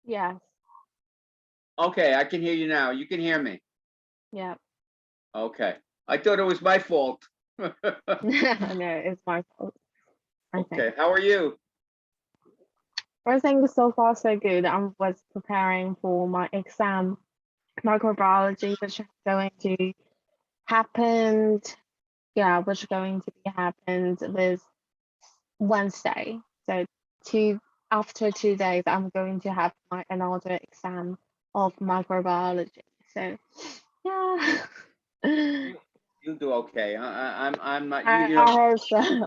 Yes. Okay, I can hear you now. You can hear me. Yeah. Okay. I thought it was my fault. No, it's my fault. Okay. Okay, how are you? Everything is so far so good. I was preparing for my exam, microbiology, which is going to happen. Yeah, which is going to be happened this Wednesday. So two after 2 days, I'm going to have my another exam of microbiology. So yeah. You you'll do okay. I'm not you. I hope so.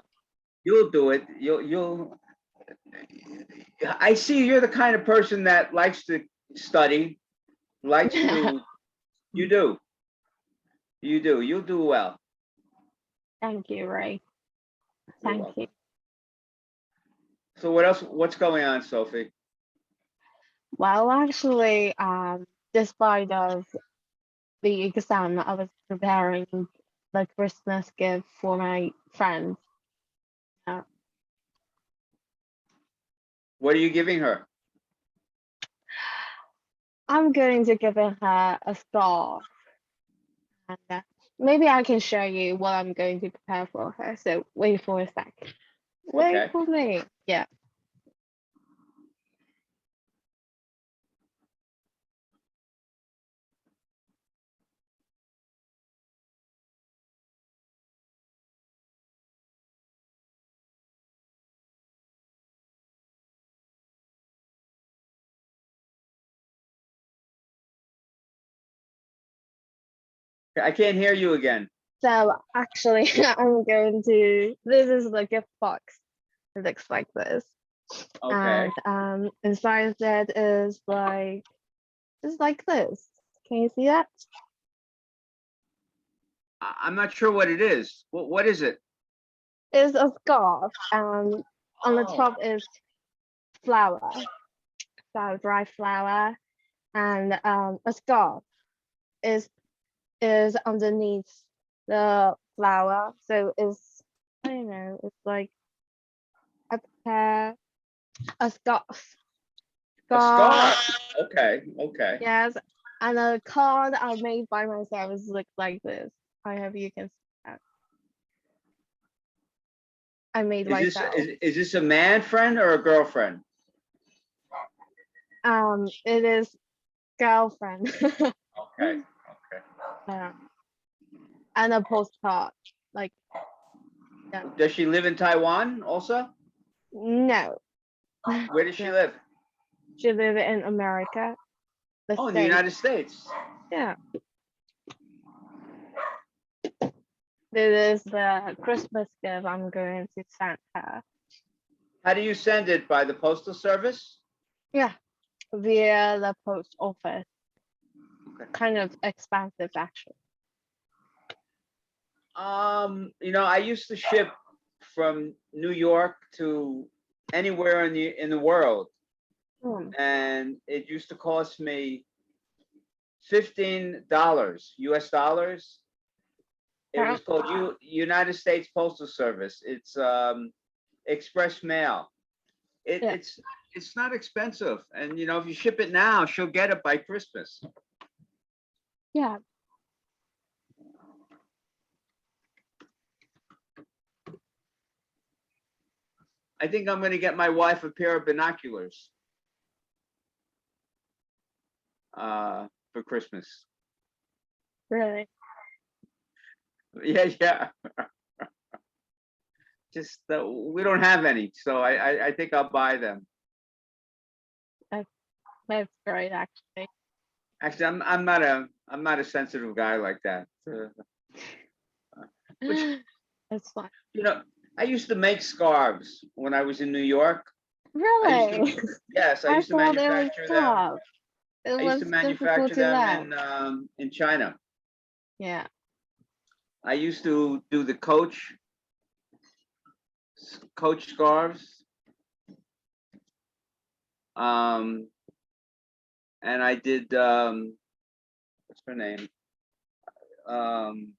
You'll do it. You'll. I see you're the kind of person that likes to study, likes to. You do. You do. You'll do well. Thank you, Ray. You're Thank welcome. you. So what else? What's going on, Sophie? Well, actually, despite of the exam, I was preparing the Christmas gift for my friends. Uh, What are you giving her? I'm going to give her a scarf, and maybe I can show you what I'm going to prepare for her. So wait for a sec. Wait Okay. for me. Yeah. I can't hear you again. So actually, I'm going to. This is the gift box. It looks like this, Okay. and inside that is like just like this. Can you see that? I'm not sure what it is. What is it? It's a scarf, and on the Oh. top is flour, so dry flour, and a scarf is underneath the flour. So it's I don't know. It's like I prepare a scarf. A Scarf, scarf. Okay. Okay. yes, and a card I made by myself is look like this. I hope you can see that. I made Is this myself. is this a man friend or a girlfriend? It is girlfriend. Okay. Okay. Yeah, and a postcard. Like, yeah. Does she live in Taiwan also? No, Where does she no. live? She live in America, the Oh, in the States. United States. Yeah. This is the Christmas gift I'm going to send her. How do you send it? By the postal service? Yeah, via the post office. Okay. Kind of expensive, actually. I used to ship from New York to anywhere in the world, Hmm. and it used to cost me $15 US dollars. It Yeah, was called United States Postal Service. It's express mail. It, yeah, it's it's not expensive, and if you ship it now, she'll get it by Christmas. yeah. I think I'm going to get my wife a pair of binoculars for Christmas. Really. Yeah, yeah. Just we don't have any, so I think I'll buy them. That's that's great, actually. Actually, I'm not a sensitive guy like that. Which It's fun. you know, I used to make scarves when I was in New York. I used to, Really? yes, I I used to thought it was manufacture them. tough. It I used to was difficult manufacture to them learn. in China. Yeah. I used to do the Coach scarves. Um, and I did what's her name? Um,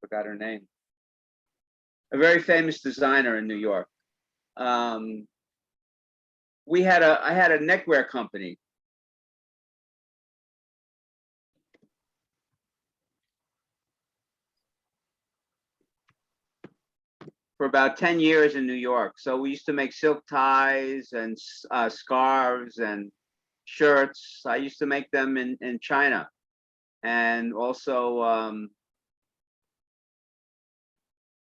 Forgot her name. A very famous designer in New York. Um, I had a neckwear company. For about 10 years in New York. So we used to make silk ties and scarves and shirts. I used to make them in China, and also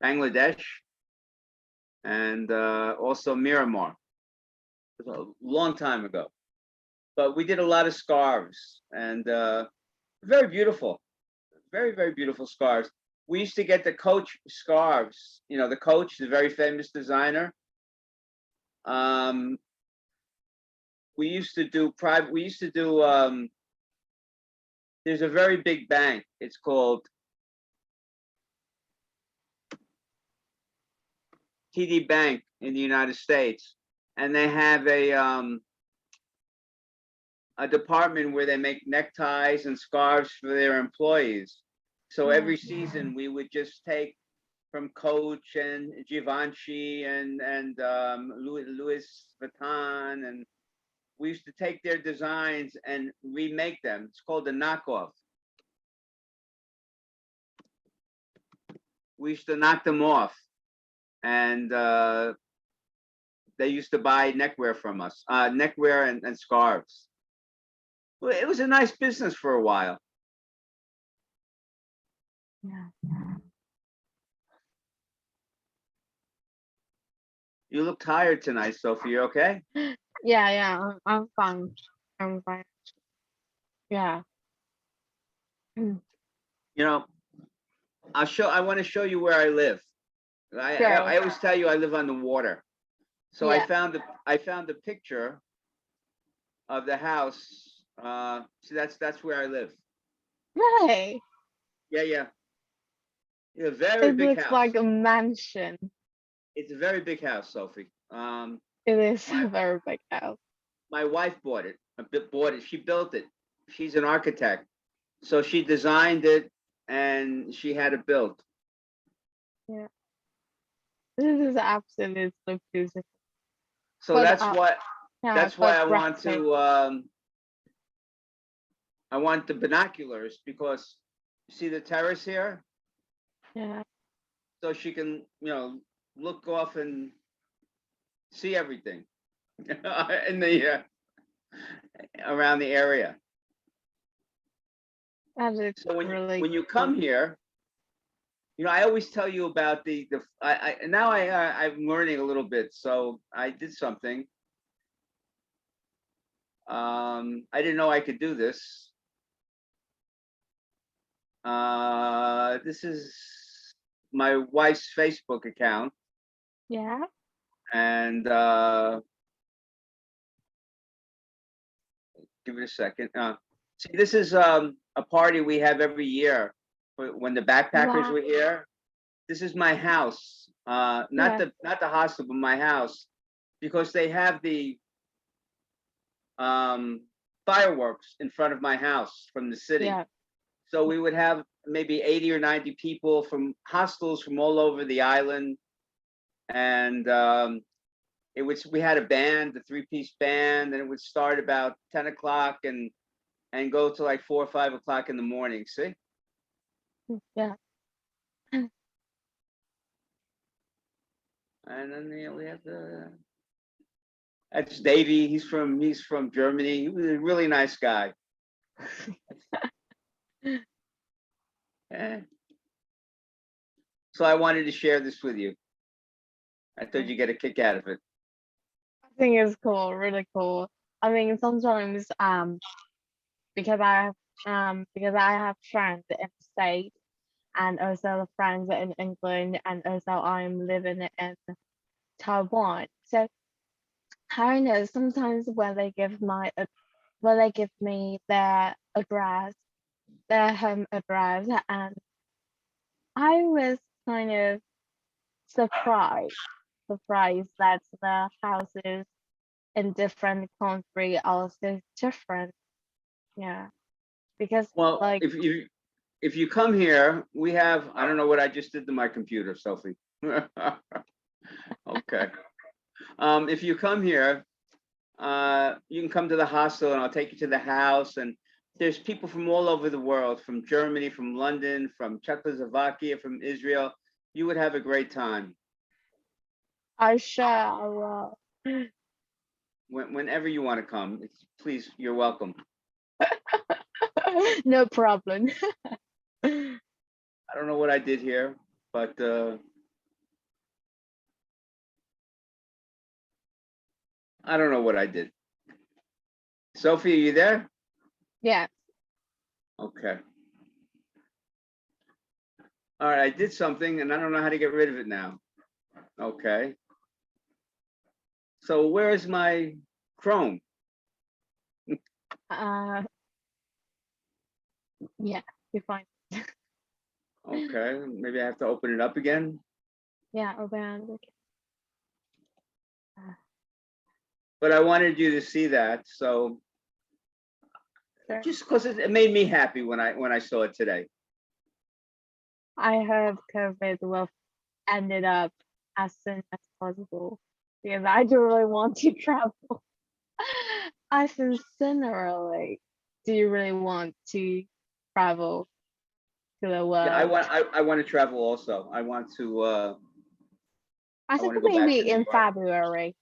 Bangladesh, and also Myanmar. It was a long time ago. But we did a lot of scarves, and very beautiful, very, very beautiful scarves. We used to get the Coach scarves, you know, the Coach, the very famous designer. We used to do private, we used to do, there's a very big bank. It's called TD Bank in the United States. And they have a department where they make neckties and scarves for their employees. So every season we would just take from Coach and Givenchy and Louis Vuitton, and we used to take their designs and remake them. It's called a knockoff. We used to knock them off, and they used to buy neckwear from us, neckwear and scarves. Well, it was a nice business for a while. Yeah. You look tired tonight, Sophie. You okay? Yeah, I'm fine. I'm fine. Yeah. You know, I want to show you where I live. Sure. I always tell you I live on the water. So Yeah. I found a picture of the house. See, that's where I live. Really? Yeah. Very It big looks house. like a mansion. It's a very big house, Sophie. It is a very big house. My wife bought it. She built it. She's an architect. So she designed it and she had it built. Yeah. This is absolutely beautiful. So But, that's why Yeah, that's why but I want breathtaking. to I want the binoculars, because you see the terrace here? Yeah. So she can, look off and see everything in the around the area. That is So really when you come here, I always tell you about now I'm learning a little bit. So I did something. I didn't know I could do this. This is my wife's Facebook account. Yeah. And give it a second. See, this is a party we have every year when the backpackers Wow. were here. This is my house, not Yeah. the hostel, but my house, because they have the fireworks in front of my house from the city. Yeah. So we would have maybe 80 or 90 people from hostels from all over the island, and we had a band, a 3-piece band, and it would start about 10 o'clock and go to like 4 or 5 o'clock in the morning. See? Yeah. And then we have that's Davey. He's from Germany. He was a really nice guy. So I wanted to share this with you. I thought you'd get a kick out of it. I think it's cool, really cool. I mean, sometimes because I have friends in the States and also friends in England, and also I'm living in Taiwan. So I know sometimes when they give me their address, their home address, and I was kind of surprised that the houses in different country are so different. Yeah, because Well, like if you come here, we have, I don't know what I just did to my computer, Sophie. Okay. If you come here, You can come to the hostel and I'll take you to the house. And there's people from all over the world, from Germany, from London, from Czechoslovakia, from Israel. You would have a great time I sure I will. whenever you want to come. Please, you're welcome. No problem. I don't know what I did here, but I don't know what I did. Sophie, are you there? Yeah. Okay. All right, I did something and I don't know how to get rid of it now. Okay. So where's my Chrome? Uh, yeah, you're fine. Okay, maybe I have to open it up again. Yeah, open. But I wanted you to see that, so Sure. just because it made me happy when I saw it today. I hope COVID will end it up as soon as possible because I do really want to travel. I sincerely do really want to travel to the Yeah, I world. want I want to travel also. I I think want to go back maybe to New in York. February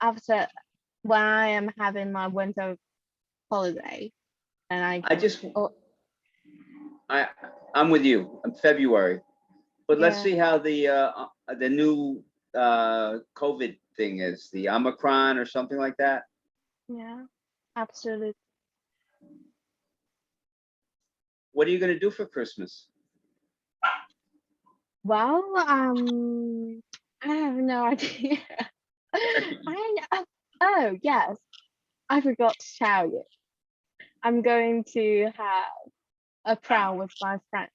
after when I am having my winter holiday and I I can. just Oh, I I'm with you. I'm February. But let's yeah, see how the new COVID thing is, the Omicron or something like that. yeah, absolutely. What are you going to do for Christmas? Well, I have no idea. Oh, yes, I forgot to tell you. I'm going to have a prom with my friend.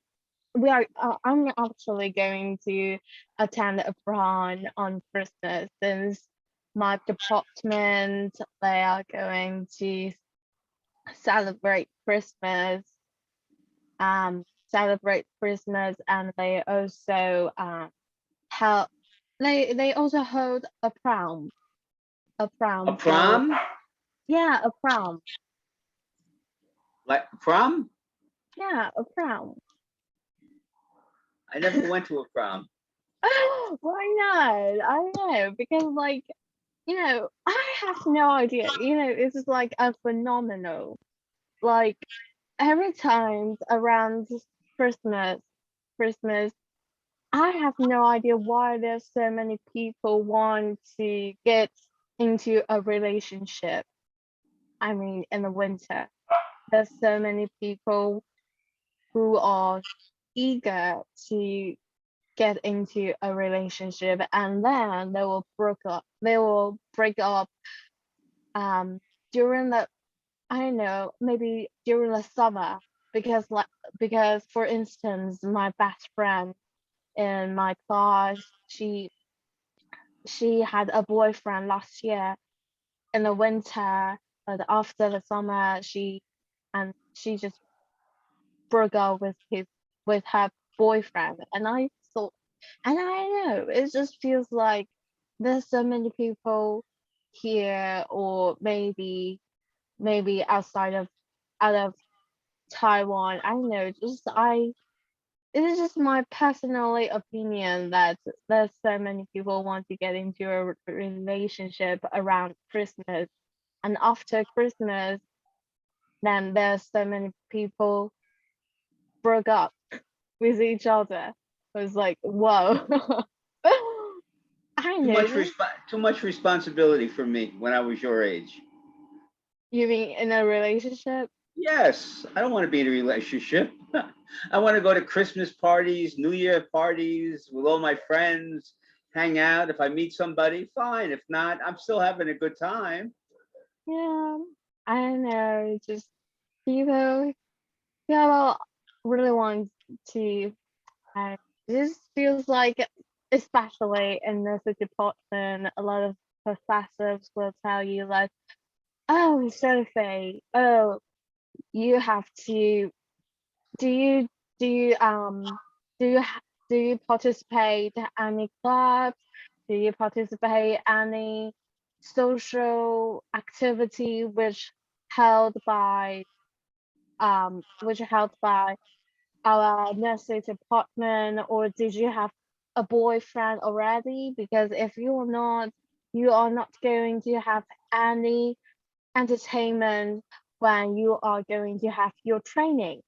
I'm actually going to attend a prom on Christmas since my department they are going to celebrate Christmas. Celebrate Christmas, and they also help. They also hold a prom. A A prom for prom? Yeah, a prom. Like prom? Yeah, a prom. I never went to a prom. Why not? I don't know because I have no idea. It's just like a phenomenal. Like every time around Christmas, Christmas, I have no idea why there's so many people want to get into a relationship. I mean, in the winter, there's so many people who are eager to get into a relationship and then they will break up. They will break up um during the I don't know, maybe during the summer because for instance, my best friend in my class, she had a boyfriend last year in the winter, but after the summer she just broke up with her boyfriend. And I know it just feels like there's so many people here, or maybe out of Taiwan. I don't know, just I it is just my personally opinion that there's so many people want to get into a relationship around Christmas, and after Christmas, then there's so many people broke up with each other. It was like, whoa. I know. Too much responsibility for me when I was your age. You mean in a relationship? Yes, I don't want to be in a relationship. I want to go to Christmas parties, New Year parties with all my friends, hang out. If I meet somebody, fine. If not, I'm still having a good time. Yeah, I don't know. It's just people, people really want to. Uh, this feels like, especially in this department, a lot of professors will tell you like, "Oh, Sophie, oh, you have to. Do you do you do you ha- do you participate any clubs? Do you participate any social activity held by which held by our nursery department, or did you have a boyfriend already? Because if you are not, you are not going to have any entertainment when you are going to have your training.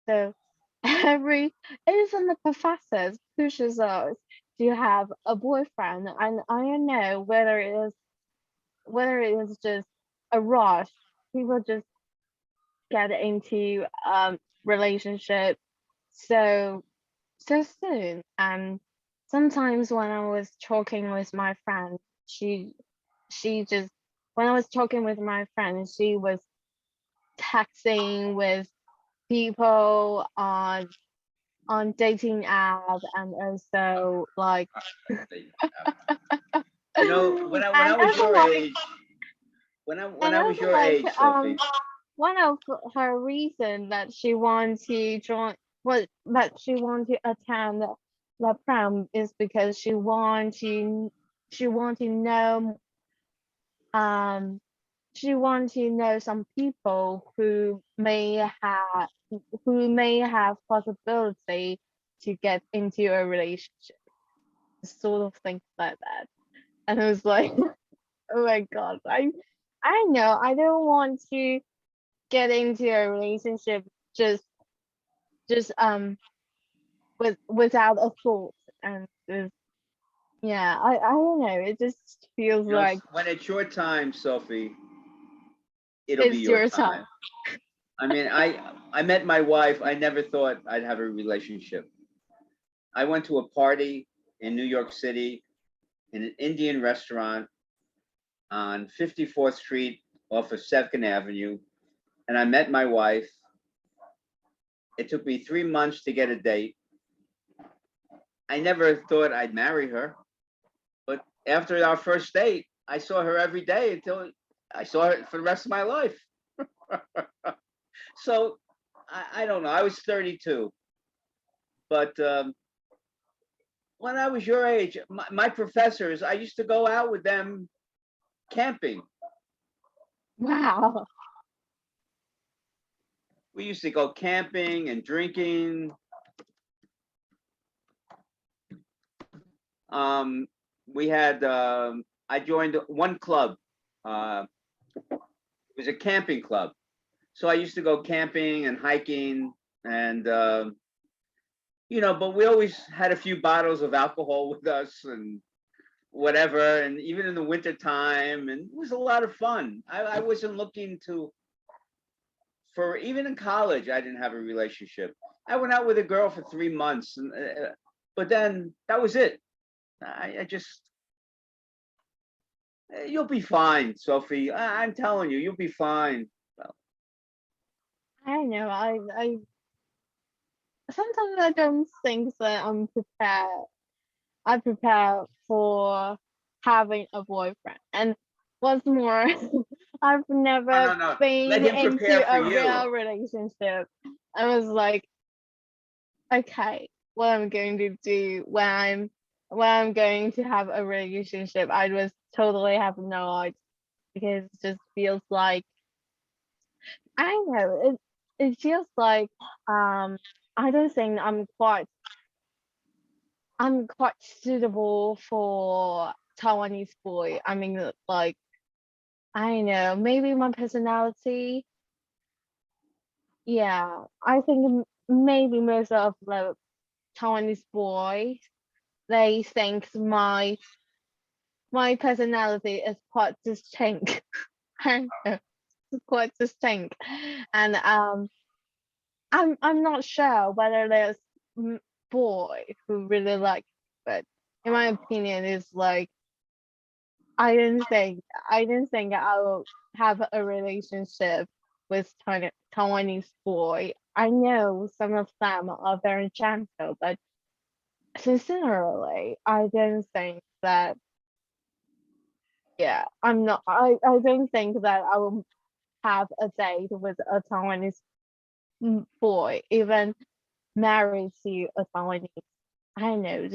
So every even the professors pushes us to have a boyfriend, and I don't know whether it is just a rush. People just get into relationship so soon. And sometimes when I was talking with my friend, she just when I was talking with my friend, she was texting with people on dating app, and also like You know, when I and was also your like age, when and I was also your like age, Sophie. one of her reason that she wants to join what that she want to attend the prom is because she want to know um she want to know some people who may have possibility to get into a relationship, sort of things like that. And I was like, oh my god, I know I don't want to get into a relationship just without a thought. And just, yeah, I don't know, it just feels You know, like when it's your time, Sophie, it'll be it's your your time. time. I mean, I met my wife. I never thought I'd have a relationship. I went to a party in New York City in an Indian restaurant on 54th Street off of 2nd Avenue, and I met my wife. It took me 3 months to get a date. I never thought I'd marry her, but after our first date, I saw her every day until I saw her for the rest of my life. So I don't know. I was 32, but when I was your age, my professors, I used to go out with them camping. Wow. We used to go camping and drinking. Um, we had I joined one club. Uh, it was a camping club, so I used to go camping and hiking, and but we always had a few bottles of alcohol with us and whatever, and even in the winter time, and it was a lot of fun. I wasn't looking to for even in college. I didn't have a relationship. I went out with a girl for 3 months, but then that was it. I just you'll be fine, Sophie. I'm telling you, you'll be fine. I don't know, I sometimes I don't think that I prepare for having a boyfriend. And what's more, I've No, never no, no. Let been him prepare into for a you. real relationship. I was like, okay, what I'm going to do when I'm going to have a relationship, I was totally have no idea, because it just feels like I don't know, it feels like I don't think I'm quite suitable for Taiwanese boy. I mean, like, I don't know, maybe my personality. Yeah, I think maybe most of the Taiwanese boys, they think my personality is quite distinct. I don't know, it's quite distinct, and I'm not sure whether there's boy who really like, but in my opinion, it's like I don't think I will have a relationship with Taiwanese boy. I know some of them are very gentle, but sincerely, I don't think that. Yeah, I'm not. I don't think that I will have a date with a Taiwanese boy, even married to a Taiwanese. I don't know,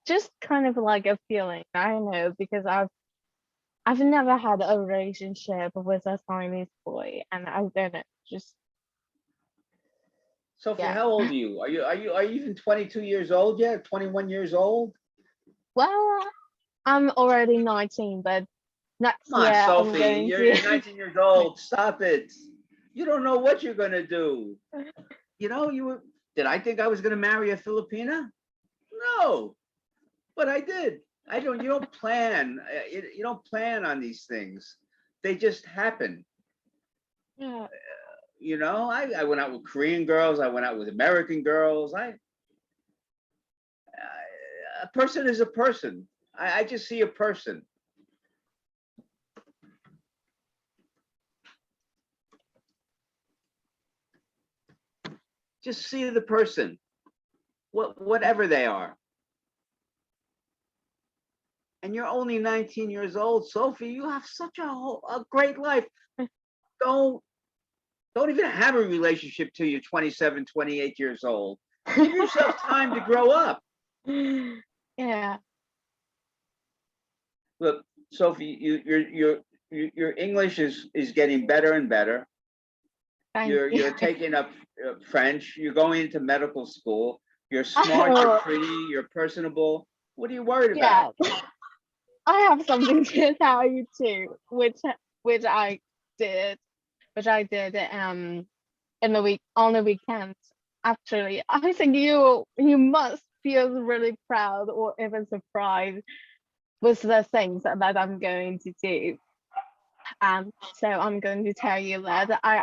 just kind of like a feeling. I don't know, because I've never had a relationship with a Chinese boy, and I don't know, just Sophie, yeah. how old are you? Are you even 22 years old yet? 21 years old? Well, I'm already 19, but next Come on, year I'm Sophie. going You're to. 19 years old. Stop it. You don't know what you're gonna do. You know, did I think I was gonna marry a Filipina? No, but I did. I don't. You don't plan. You don't plan on these things. They just happen. Yeah, You know, I went out with Korean girls. I went out with American girls. A person is a person. I just see a person. Just see the person, whatever they are. And you're only 19 years old, Sophie. You have such a great life. Don't don't even have a relationship till you're 27, 28 years old. Give yourself time to grow up. yeah. Look, Sophie, your English is getting better and better. Thank you. You're taking up French. You're going into medical school. You're smart. You're Oh, pretty. You're personable. What are you worried about? yeah. I have something to tell you too, which I did, which I did in the week on the weekend. Actually, I think you must feel really proud or even surprised with the things that I'm going to do. So I'm going to tell you that I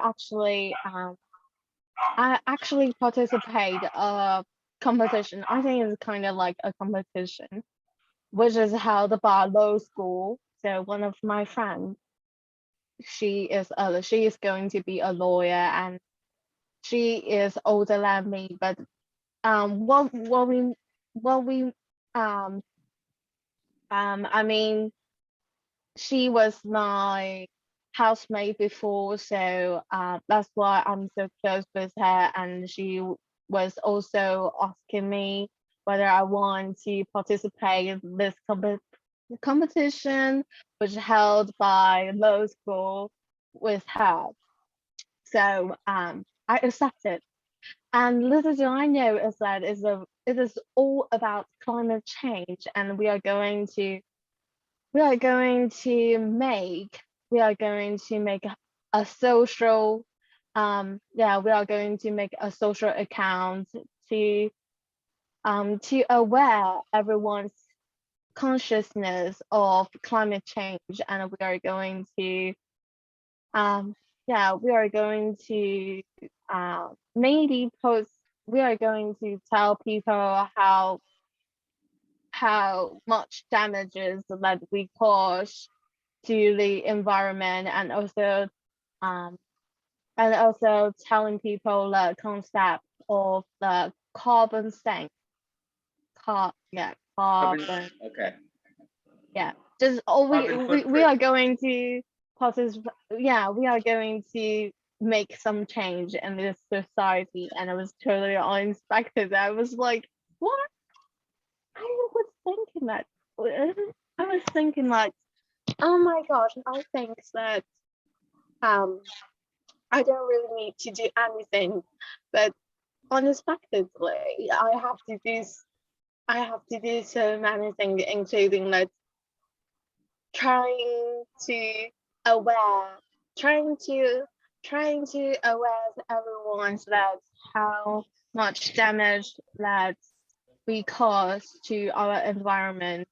actually participate a competition. I think it's kind of like a competition, which is held by law school. So one of my friends, she is going to be a lawyer, and she is older than me. But what we um I mean, she was my housemate before, so that's why I'm so close with her. And she was also asking me whether I want to participate in this competition, which held by law school with her. So I accepted. And little do I know is that it is all about climate change, and we are going to make we are going to make a social we are going to make a social account to aware everyone's consciousness of climate change. And we are going to um we are going to maybe post we are going to tell people how much damages that we cause to the environment, um and also telling people the concept of the carbon sink. Carbon. Carbon. Okay. Yeah, just oh Carbon we footprint. are going to participate. Yeah, we are going to make some change in this society. And it was totally unexpected. I was like, what? I was thinking that I was thinking like, oh my gosh, I think that um I don't really need to do anything, but unexpectedly I have to do so many things, including like trying to aware trying to trying to aware everyone that how much damage that we cause to our environment,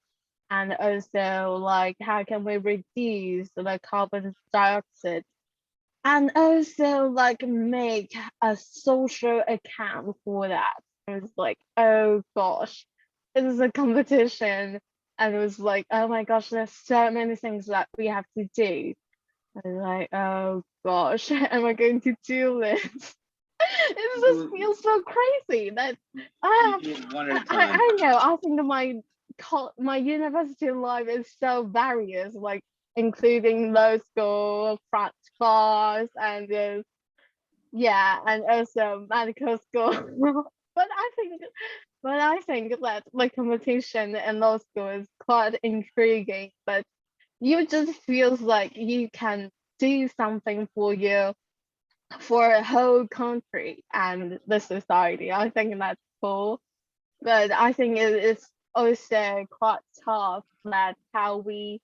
and also like how can we reduce the carbon dioxide, and also like make a social account for that. It was like, oh gosh, this is a competition. And it was like, oh my gosh, there's so many things that we have to do. I was like, oh gosh, am I going to do this? It just You, feels so crazy that you I do have it one at a I, time. I know. I think that my university life is so various, like including law school, French class, and yeah, and also medical school. but I think but I think that the competition in law school is quite intriguing. But you just feels like you can do something for a whole country and the society. I think that's cool. But I think it's also quite tough that how we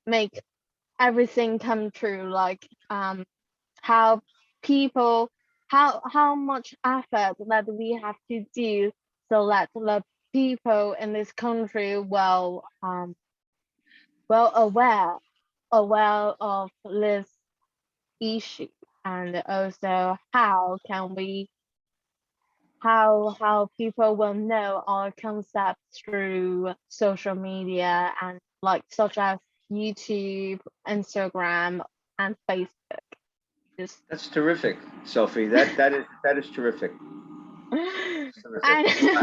make everything come true. Like how people how much effort that we have to do so that the people in this country well aware of this issue, and also how people will know our concepts through social media and like such as YouTube, Instagram, and Facebook. Just That's terrific, Sophie. That is terrific. Terrific. I feel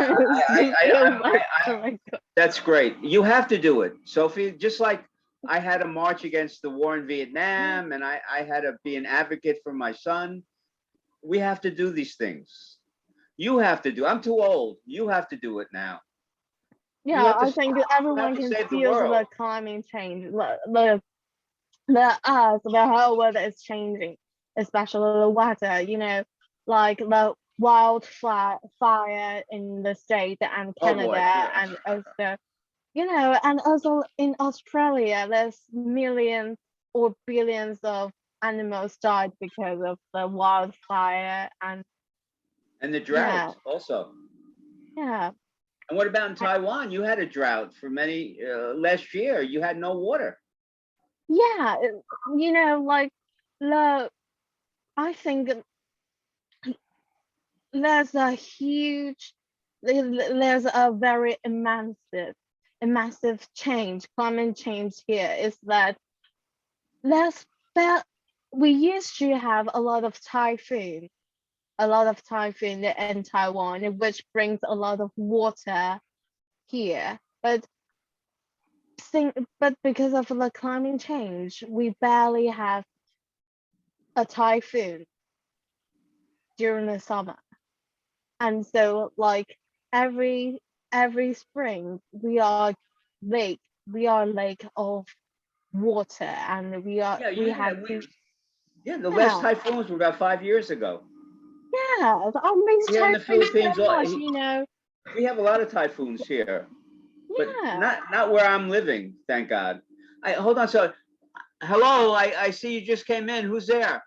like, oh my god. That's great. You have to do it, Sophie. Just like I had to march against the war in Vietnam, and I had to be an advocate for my son. We have to do these things. You have to do. I'm too old. You have to do it now. You Yeah, have to. I think You have everyone to can save the feel world. the climate change, the whole weather is changing, especially the weather, like the wildfire in the state and Oh boy. Canada, and also, and also in Australia, there's millions or billions of animals died because of the wildfire, and And the yeah, drought also. yeah, And what about in I- Taiwan? You had a drought for many last year. You had no water. yeah, like the I think there's a huge there's a very massive change climate change here is that there's there we used to have a lot of typhoon in Taiwan, which brings a lot of water here, but because of the climate change we barely have a typhoon during the summer. And so like every every spring lake we are lake of water, and Yeah, we you have had to, yeah, the last yeah, typhoons were about 5 years ago. I miss Here in the typhoon Philippines, so much, we have a lot of typhoons here, but yeah. not where I'm living, thank God. I hold on. So, hello, I see you just came in. Who's there?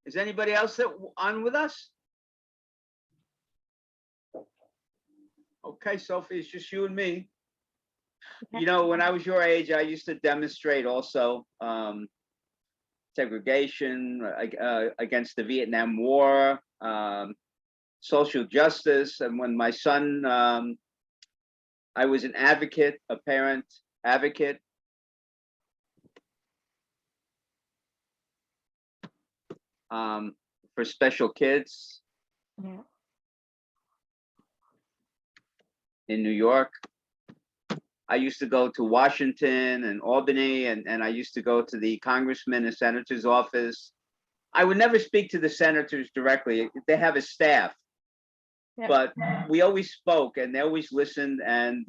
Is anybody else that on with us? Okay, Sophie, it's just you and me. Okay. When I was your age, I used to demonstrate also segregation against the Vietnam War, social justice. And when my son, I was an advocate, a parent advocate. For special kids Yeah. in New York. I used to go to Washington and Albany, and I used to go to the congressman and senator's office. I would never speak to the senators directly. They have a staff, Yeah. but we always spoke and they always listened, and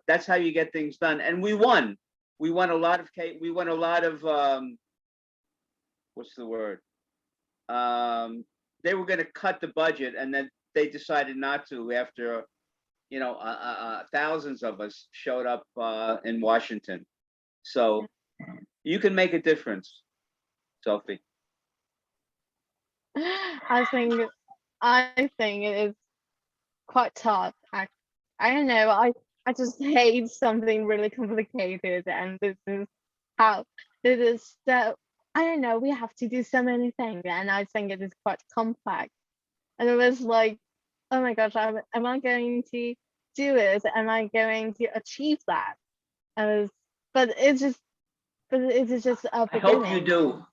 that's how you get things done. And we won. We won a lot of what's the word? They were going to cut the budget, and then they decided not to after thousands of us showed up in Washington. So you can make a difference, Sophie. I think it is quite tough. I don't know. I just hate something really complicated, and how this is so. I don't know. We have to do so many things, and I think it is quite complex. And it was like, oh my gosh, am I going to do it? Am I going to achieve that? And but it is just a I hope you beginning. do.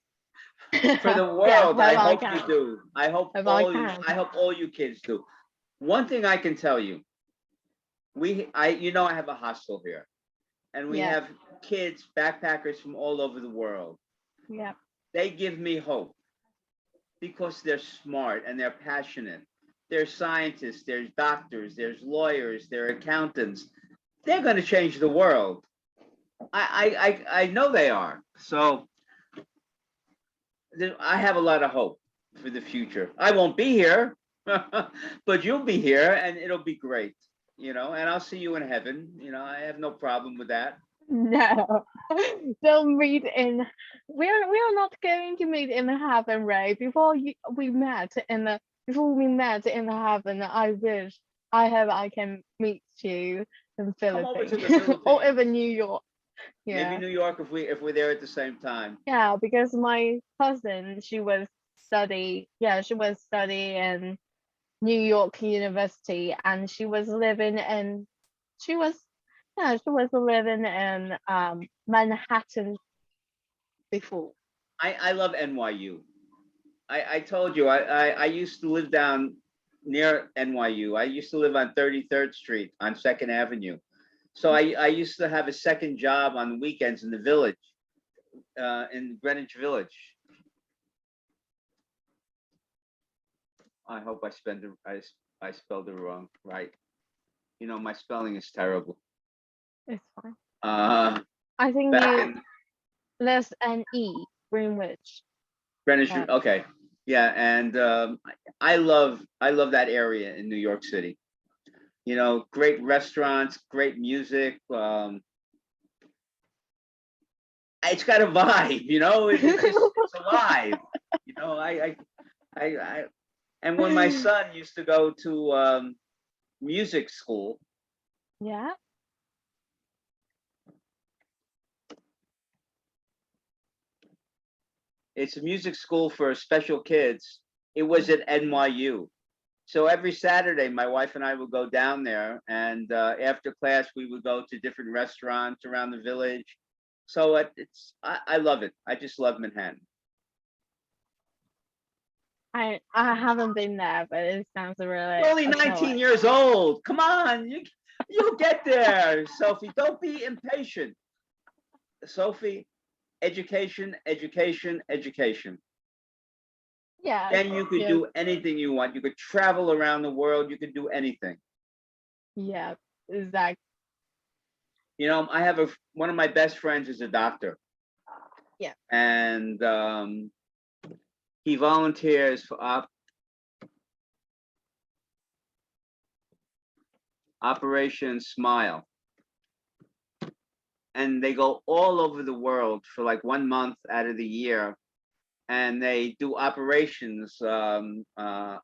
For the Yeah, world, I hope I hope you can. do. Hope I can. I hope all you kids do. One thing I can tell you, I have a hostel here, and we Yeah, have kids, backpackers from all over the world. yeah, They give me hope because they're smart and they're passionate. They're scientists, there's doctors, there's lawyers, they're accountants. they're going to change the world. I know they are. So I have a lot of hope for the future. I won't be here, but you'll be here, and it'll be great. And I'll see you in heaven. I have no problem with that. No, they'll meet in. We are not going to meet in heaven, Ray. Before we met in heaven, I wish I can meet you in Come over to the Philippines or Philippines. even New York. Maybe Yeah, New York if we're there at the same time. yeah, because my cousin, she was study in New York University, and she was she was living in Manhattan before. I love NYU. I told you I used to live down near NYU. I used to live on 33rd Street on Second Avenue. So I used to have a second job on the weekends in the village, in Greenwich Village. I hope I spelled it wrong, right? My spelling is terrible. It's fine. Uh, I think Back you in less an E, Greenwich. Greenwich. Yeah. Okay, yeah, and I love that area in New York City. Great restaurants, great music. It's got a vibe. It's alive. You know, I and when my son used to go to music school, Yeah. it's a music school for special kids. It was at NYU. So every Saturday, my wife and I would go down there, and after class, we would go to different restaurants around the village. So I love it. I just love Manhattan. I haven't been there, but it sounds really You're only 19 appealing. years old. Come on, you'll get there, Sophie. Don't be impatient, Sophie. Education, education, education. Yeah, Then you could yeah, do anything you want. You could travel around the world. You could do anything. yeah, exactly. I have one of my best friends is a doctor, Yeah. and he volunteers for Operation Smile, and they go all over the world for like 1 month out of the year, and they do operations on the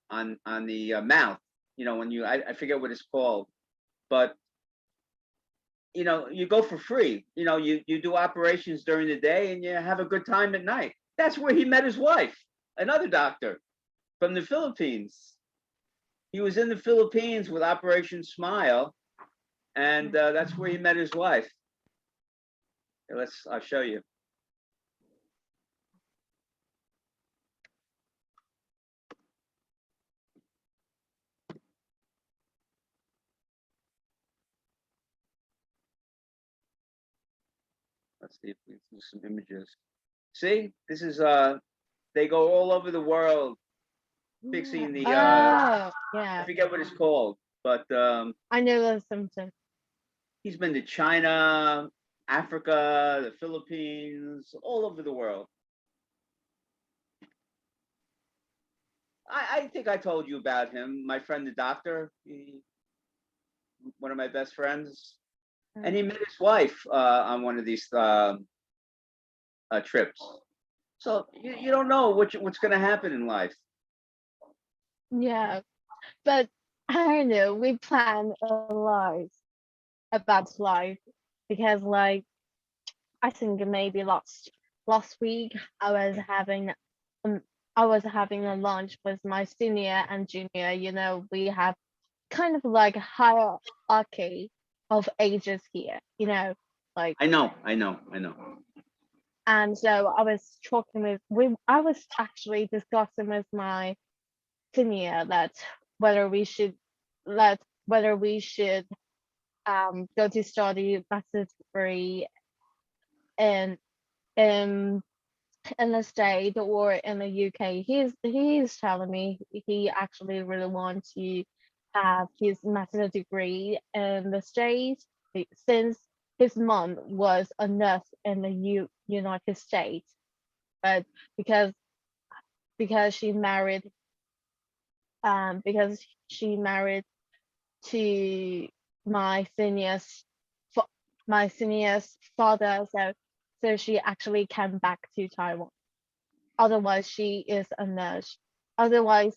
mouth. When I forget what it's called, but you go for free. You do operations during the day and you have a good time at night. That's where he met his wife, another doctor from the Philippines. He was in the Philippines with Operation Smile, and that's where he met his wife. Here, I'll show you. Let's see if we can do some images. See, this is they go all over the world fixing the Oh, I yeah. forget what it's called, but I know the symptom. he's been to China, Africa, the Philippines, all over the world. I think I told you about him. My friend, the doctor, one of my best friends, and he met his wife on one of these trips. So you don't know what's going to happen in life. Yeah, but I don't know. We plan a lot about life because, like, I think maybe last week I was having um I was having a lunch with my senior and junior. We have kind of like a hierarchy of ages here. Like, I know, I know, I know. and so I was actually discussing with my senior that whether we should whether we should go to study master's degree in in in the state or in the UK. He's telling me he actually really wants to have his master's degree in the state since his mom was a nurse in the United States, but because because she married because she married to my senior's my senior's father, so she actually came back to Taiwan. Otherwise, she is a nurse. Otherwise,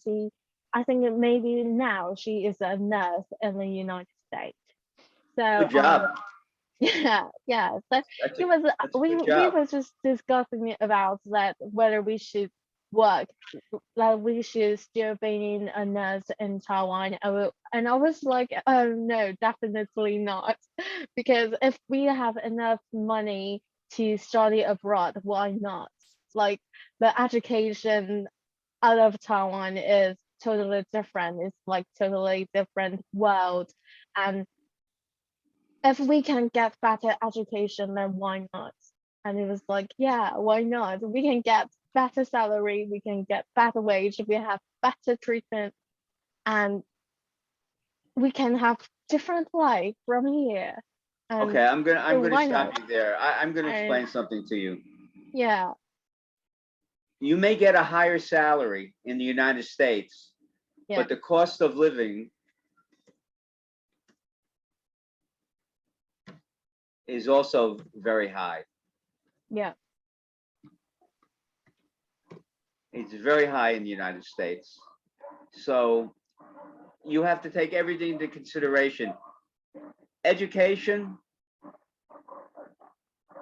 I think that maybe now she is a nurse in the United States. So Good job. yeah, yeah. So That's it a, was that's a we good we job. was just discussing about that whether we should work, like we should still being a nurse in Taiwan. And I was like, oh no, definitely not, because if we have enough money to study abroad, why not? Like the education out of Taiwan is totally different. It's like totally different world, and if we can get better education, then why not? And it was like, yeah, why not? We can get better salary, we can get better wage, we have better treatment, and we can have different life from here. Okay, And I'm so gonna why stop not? you there. I'm gonna And explain something to you. yeah, You may get a higher salary in the United States, yeah, but the cost of living is also very high. yeah, It's very high in the United States. So you have to take everything into consideration. Education,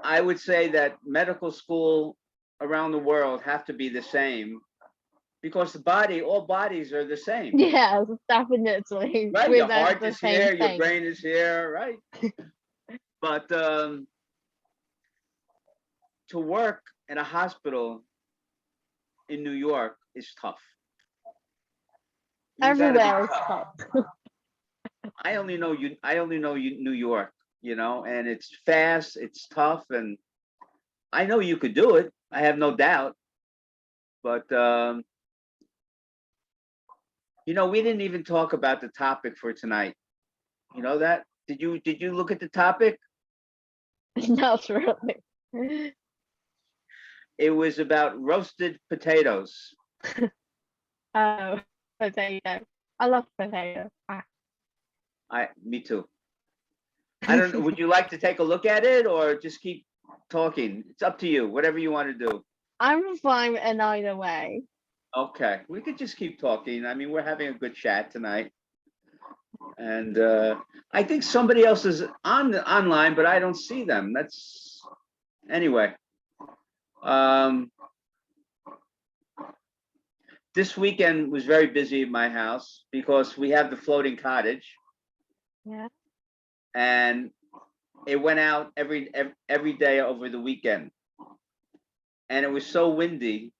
I would say that medical school around the world have to be the same because all bodies are the same, yes, definitely. right? We Your that's heart the is same here, your thing. brain is here, right? But to work in a hospital in New York is tough. You got to be Everywhere is tough. tough. I only know New York, and it's fast, it's tough, and I know you could do it. I have no doubt. But we didn't even talk about the topic for tonight. You know that? Did you look at the topic? Not really. It was about roasted potatoes. Oh, potato. I love potato. Ah. Me too. I don't know. Would you like to take a look at it or just keep talking? It's up to you. Whatever you want to do. I'm fine in either way. Okay, we could just keep talking. I mean, we're having a good chat tonight, and I think somebody else is online, but I don't see them. That's anyway. Um, this weekend was very busy at my house because we have the floating cottage, Yeah. and it went out every day over the weekend, and it was so windy.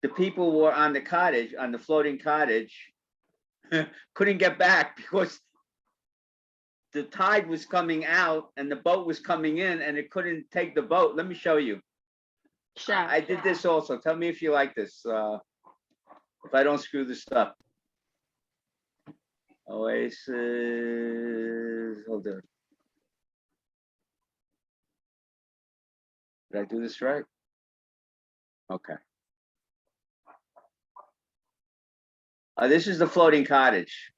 The people were on the floating cottage, couldn't get back because the tide was coming out and the boat was coming in and it couldn't take the boat. Let me show you. Sure. I did this also. Tell me if you like this. If I don't screw this up. Oasis. Hold on. Did I do this right? Okay. This is the floating cottage.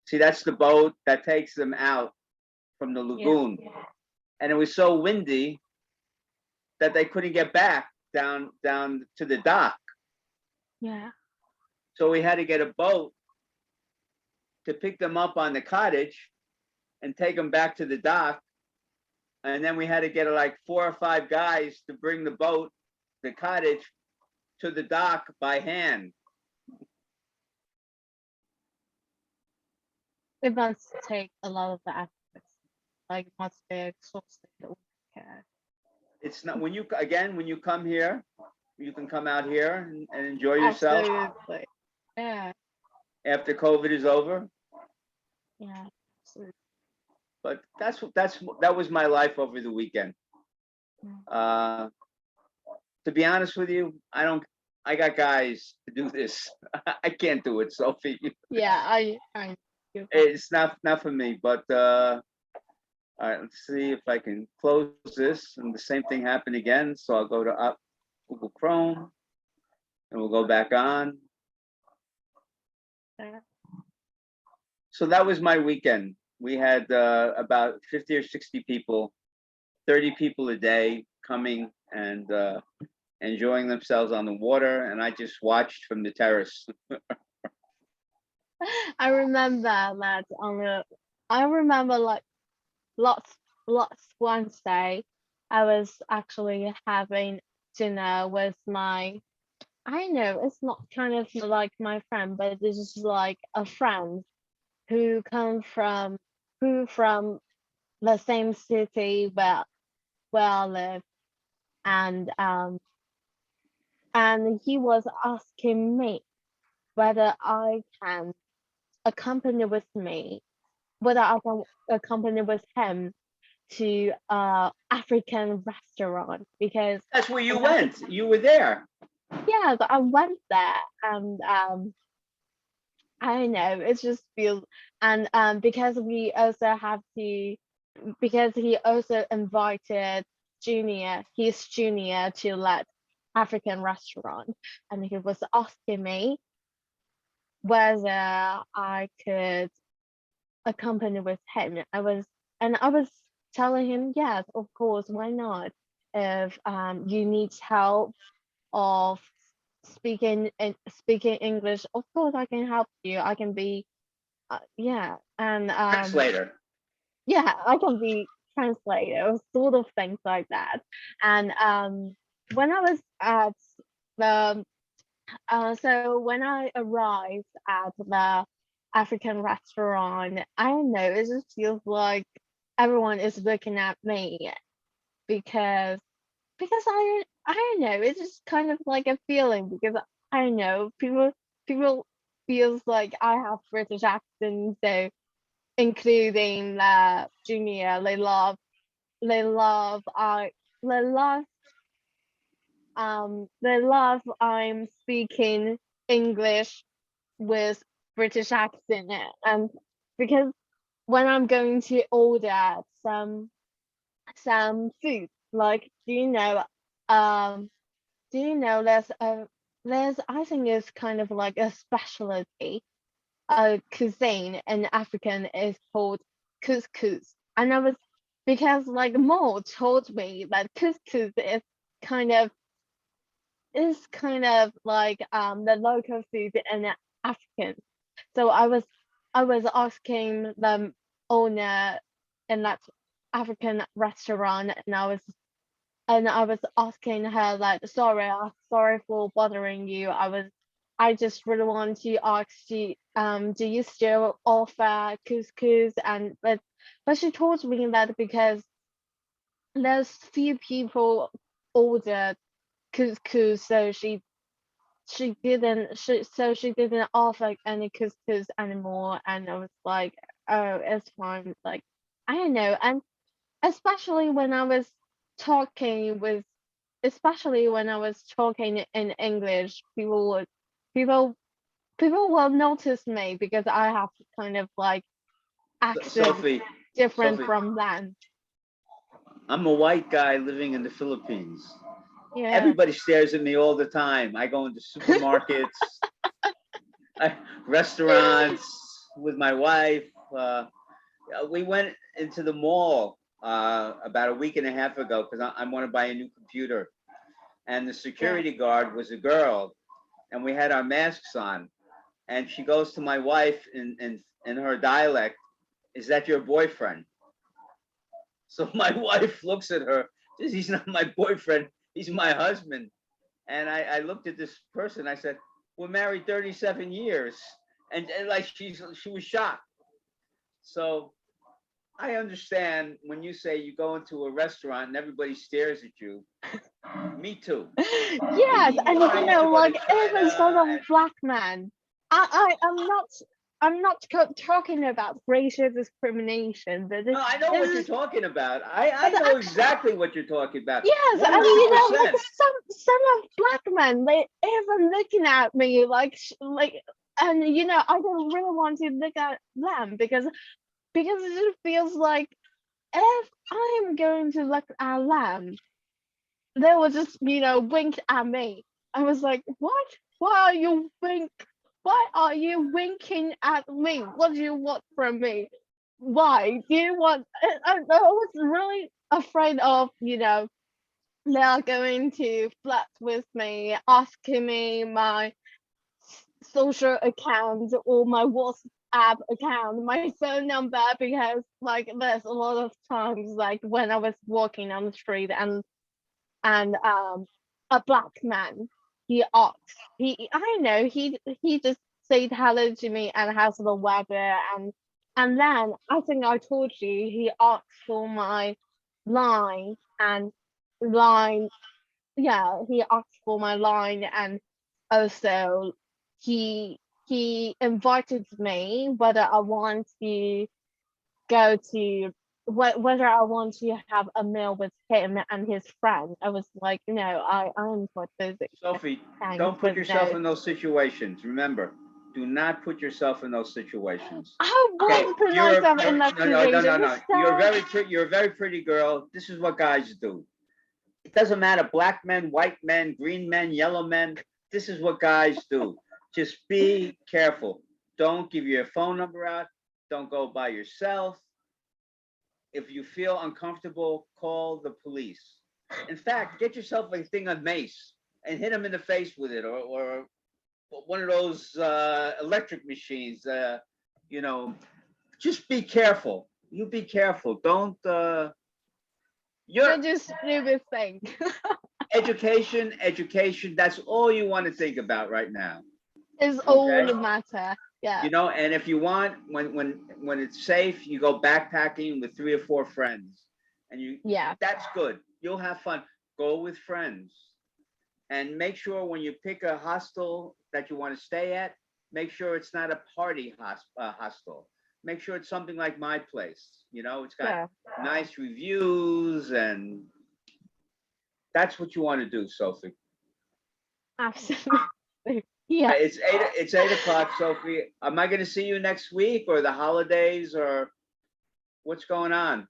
See, that's the boat that takes them out from the lagoon. Yeah. And it was so windy that they couldn't get back down to the dock. Yeah. So we had to get a boat to pick them up on the cottage and take them back to the dock. And then we had to get like 4 or 5 guys to bring the cottage to the dock by hand. It must take a lot of the aspects. Like, it must be exhausting. It's not when you come here, you can come out here and enjoy yourself. Absolutely. Yeah. After COVID is over. Yeah. Absolutely. But that was my life over the weekend. To be honest with you, I got guys to do this. I can't do it, Sophie. Yeah, I It's not for me, but All right, let's see if I can close this, and the same thing happened again. So I'll go to up Google Chrome, and we'll go back on. So that was my weekend. We had about 50 or 60 people, 30 people a day coming and enjoying themselves on the water, and I just watched from the terrace. I remember that I remember like lots Wednesday. I was actually having dinner with my, I know it's not kind of like my friend, but this is like a friend who come from who from the same city where I live, and he was asking me whether I can accompany with me, whether I can accompany with him to African restaurant because That's where you in Africa, went. You were there. yeah, I went there and I know it just feels, and because we also have to, because he also invited his junior to that African restaurant, and he was asking me whether I could accompany with him. I was telling him, yes, of course, why not? If you need help of speaking English, of course I can help you. I can be yeah, and Translator. yeah, I can be translator, sort of things like that. And when I was at the so when I arrived at the African restaurant, I don't know, it just feels like everyone is looking at me because I don't know, it's just kind of like a feeling because I don't know, people feels like I have British accent, so including junior, they love I they love they love I'm speaking English with British accent, and because when I'm going to order some food, like um do you know there's I think it's kind of like a specialty cuisine in African is called couscous. And I was because like Mo told me that couscous kind of is kind of like the local food in African. So I was asking the owner in that African restaurant, and I was asking her like, sorry for bothering you. I just really want to ask you, do you still offer couscous? And but she told me that because there's few people ordered couscous, so she didn't offer any couscous anymore. And I was like, oh, it's fine. Like I don't know, and especially when I was talking with especially when I was talking in English, people people will notice me because I have kind of like accent Sophie, different Sophie, from them. I'm a white guy living in the Philippines. Yeah. Everybody stares at me all the time. I go into supermarkets, restaurants with my wife. We went into the mall about a week and a half ago because I want to buy a new computer. And the Yeah. security guard was a girl, and we had our masks on. And she goes to my wife in her dialect, "Is that your boyfriend?" So my wife looks at her, says, "He's not my boyfriend, he's my husband." And I looked at this person, I said, "We're married 37 years." And like she was shocked. So I understand when you say you go into a restaurant and everybody stares at you. Me too. Yes, and Even when I used to go to like even some China of black men. I'm not talking about racial discrimination, but no, I know this what you're is talking about. but I know actually exactly what you're talking about. yes, and like 100%. some of black men, they even looking at me like like, and I don't really want to look at them because it just feels like if I'm going to look at them, they will just, wink at me. I was like, what? Why are you wink? Why are you winking at me? What do you want from me? Why do you want? I was really afraid of, they are going to flirt with me, asking me my social account or my WhatsApp account, my phone number, because like there's a lot of times like when I was walking on the street and a black man, he asked, I don't know, he just said hello to me and how's the weather, and then I think I told you he asked for my line and line yeah, he asked for my line, and also he invited me whether I want to go to whether I want to have a meal with him and his friend. I was like, no, I'm for this. Sophie, Thanks, don't put but yourself no. in those situations. Remember, do not put yourself in those situations. I Okay, won't put you're myself in that no, no, no, no, situation. no. It's You're a very pretty girl. This is what guys do. It doesn't matter, black men, white men, green men, yellow men. This is what guys do. Just be careful. Don't give your phone number out. Don't go by yourself. If you feel uncomfortable, call the police. In fact, get yourself a thing of mace and hit them in the face with it, or one of those electric machines. You know, just be careful. You be careful. Don't. Your Don't do stupid thing. education, education. That's all you want to think about right now. It's all Okay. the matter. Yeah, You know, and if you want, when it's safe, you go backpacking with 3 or 4 friends, and yeah, that's good. You'll have fun. Go with friends, and make sure when you pick a hostel that you want to stay at, make sure it's not a party hostel. Make sure it's something like my place. You know, it's got yeah, nice reviews, and that's what you want to do, Sophie. absolutely. Yeah. It's 8 o'clock, Sophie. Am I going to see you next week, or the holidays, or what's going on?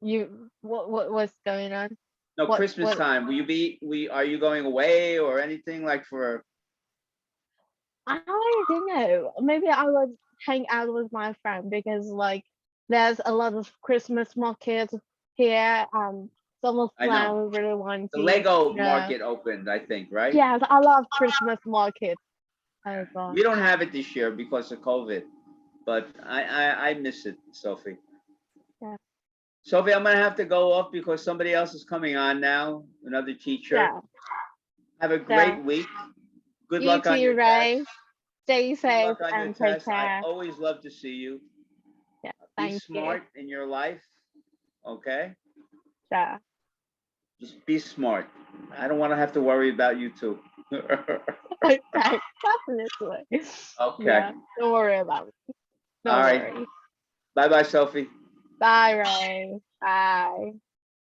What's going on? No, What Christmas what time. Will you be? Are you going away or anything like for? I don't know. Maybe I would hang out with my friend because like there's a lot of Christmas markets here, and some of I know them really want the to, Lego market opened, I think, right? yes, I love Christmas markets. Oh god. We don't have it this year because of COVID, but I miss it, Sophie. Yeah. Sophie, I'm gonna have to go off because somebody else is coming on now. Another teacher. Yeah. Have a So great week. Good you luck on too, your test. Ray. Stay Good safe luck on your and take test. I care. always love to see you. Yeah. Be Thank you. smart in your life. Okay? Yeah. Just be smart. I don't want to have to worry about you too. Okay. Definitely. Okay. Yeah. Don't worry about it. All Don't right. worry. Bye bye, Sophie. Bye, Ray. Bye.